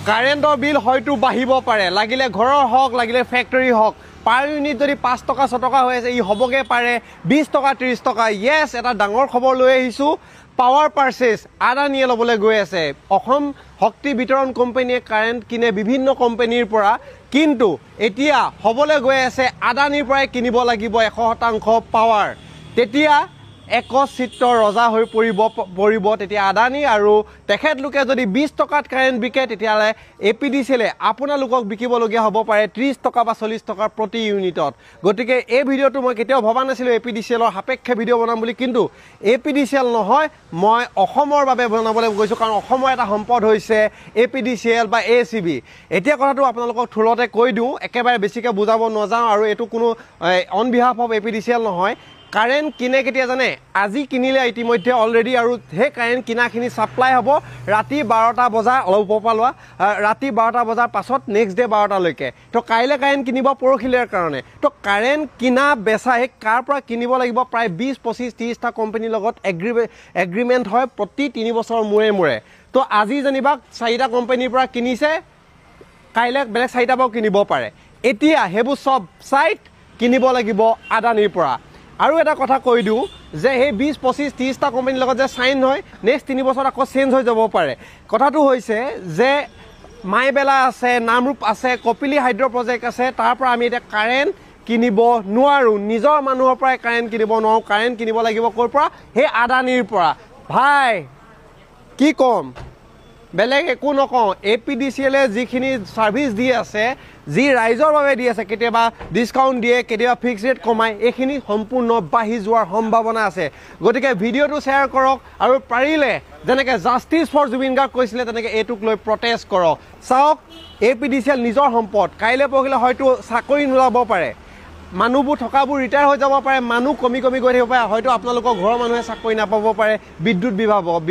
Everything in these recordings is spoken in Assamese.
কাৰেণ্টৰ বিল হয়তো বাঢ়িব পাৰে, লাগিলে ঘৰৰ হওক লাগিলে ফেক্টৰী হওক। পাৰ ইউনিট যদি 5 টকা 6 টকা হৈ আছে, ই হ'বগে পাৰে 20 টকা 30 টকা। ইয়েছ, এটা ডাঙৰ খবৰ লৈ আহিছোঁ। পাৱাৰ পাৰ্চেছ আদানীয়ে ল'বলৈ গৈ আছে। অসম শক্তি বিতৰণ কোম্পানীয়ে কাৰেণ্ট কিনে বিভিন্ন কোম্পানীৰ পৰা, কিন্তু এতিয়া হ'বলৈ গৈ আছে আদানীৰ পৰাই কিনিব লাগিব 100% পাৱাৰ। তেতিয়া একচিত্ৰ ৰজা হৈ পৰিব তেতিয়া আদানী। আৰু তেখেতলোকে যদি 20 টকাত কাৰেণ্ট বিকে, তেতিয়াহ'লে APDCL-এ আপোনালোকক বিকিবলগীয়া হ'ব পাৰে 30 টকা বা 40 টকা প্ৰতি ইউনিটত। গতিকে এই ভিডিঅ'টো মই কেতিয়াও ভবা নাছিলোঁ APDCL-ৰ সাপেক্ষে ভিডিঅ' বনাম বুলি, কিন্তু APDCL নহয়, মই অসমৰ বাবে বনাবলৈ গৈছোঁ, কাৰণ অসমৰ এটা সম্পদ হৈছে APDCL বা ACB। এতিয়া কথাটো আপোনালোকক থুলতে কৈ দিওঁ, একেবাৰে বেছিকৈ বুজাব নাযাওঁ, আৰু এইটো কোনো অন বিহাফ অফ APDCL নহয়। কাৰেণ্ট কিনে কেতিয়া জানে? আজি কিনিলে ইতিমধ্যে অলৰেডি, আৰু সেই কাৰেণ্ট কিনাখিনি ছাপ্লাই হ'ব ৰাতি 12টা বজা, অলপ ওপৰপৰা লোৱা, ৰাতি 12টা বজাৰ পাছত নেক্সট ডে 12টালৈকে। তো কাইলৈ কাৰেণ্ট কিনিব পৰহিলেৰ কাৰণে। তো কাৰেণ্ট কিনা বেচা সেই কাৰ পৰা কিনিব লাগিব? প্ৰায় 20, 25, 30টা কোম্পানীৰ লগত এগ্ৰিমেণ্ট হয় প্ৰতি 3 বছৰৰ মূৰে মূৰে। তো আজি যেনিবা 4টা কোম্পানীৰ পৰা কিনিছে, কাইলৈ বেলেগ 4টাৰ পৰাও কিনিব পাৰে। এতিয়া সেইবোৰ চব চাইট কিনিব লাগিব আদানীৰ পৰা। আৰু এটা কথা কৈ দিওঁ যে সেই 20, 25, 30টা কোম্পানীৰ লগত যে চাইন হয়, নেক্সট 3 বছৰত আকৌ চেঞ্জ হৈ যাব পাৰে। কথাটো হৈছে যে মাইবেলা আছে, নামৰূপ আছে, কপিলী হাইড্ৰ প্ৰজেক্ট আছে, তাৰ পৰা আমি এতিয়া কাৰেণ্ট কিনিব নোৱাৰোঁ। নিজৰ মানুহৰ পৰাই কাৰেণ্ট কিনিব নোৱাৰোঁ। কাৰেণ্ট কিনিব লাগিব ক'ৰ পৰা? সেই আদানীৰ পৰা। ভাই কি ক'ম, বেলেগ একো নকওঁ। APDCL-এ যিখিনি ছাৰ্ভিচ দি আছে, যি ৰাইজৰ বাবে দি আছে, কেতিয়াবা ডিছকাউণ্ট দিয়ে, কেতিয়াবা ফিক্স ৰেট কমায়, এইখিনি সম্পূৰ্ণ বাঢ়ি যোৱাৰ সম্ভাৱনা আছে। গতিকে ভিডিঅ'টো শ্বেয়াৰ কৰক, আৰু পাৰিলে যেনেকৈ জাষ্টিছ ফৰ জুবিন গাৰ্গ কৈছিলে, তেনেকৈ এইটোক লৈ প্ৰটেষ্ট কৰক। চাওক, APDCL নিজৰ সম্পদ। কাইলৈ পৰহিলৈ হয়তো চাকৰি নোলাব পাৰে, মানুহবোৰ থকাবোৰ ৰিটায়াৰ হৈ যাব পাৰে, মানুহ কমি গৈ থাকিব পাৰে, হয়তো আপোনালোকৰ ঘৰৰ মানুহে চাকৰি নাপাব পাৰে বিদ্যুৎ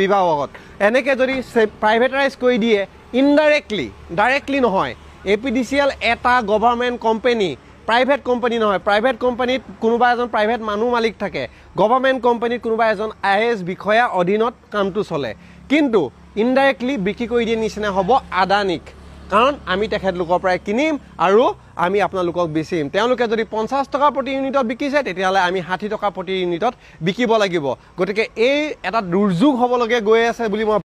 বিভাগত। এনেকৈ যদি প্ৰাইভেটাইজ কৰি দিয়ে ইনডাইৰেক্টলি, ডাইৰেক্টলি নহয়। APDCL এটা গভৰ্ণমেণ্ট কোম্পানী, প্ৰাইভেট কোম্পানী নহয়। প্ৰাইভেট কোম্পানীত কোনোবা এজন প্ৰাইভেট মানুহ মালিক থাকে, গভৰ্ণমেণ্ট কোম্পানীত কোনোবা এজন IAS বিষয়া অধীনত কামটো চলে। কিন্তু ইনডাইৰেক্টলি বিক্ৰী কৰি দিয়ে নিচিনা হ'ব আদানীক, কাৰণ আমি তেখেতলোকৰ পৰাই কিনিম আৰু আমি আপোনালোকক বেচিম। তেওঁলোকে যদি 50 টকা প্ৰতি ইউনিটত বিকিছে, তেতিয়াহ'লে আমি 60 টকা প্ৰতি ইউনিটত বিকিব লাগিব। গতিকে এই এটা দুৰ্যোগ হ'বলগীয়া গৈ আছে বুলি মই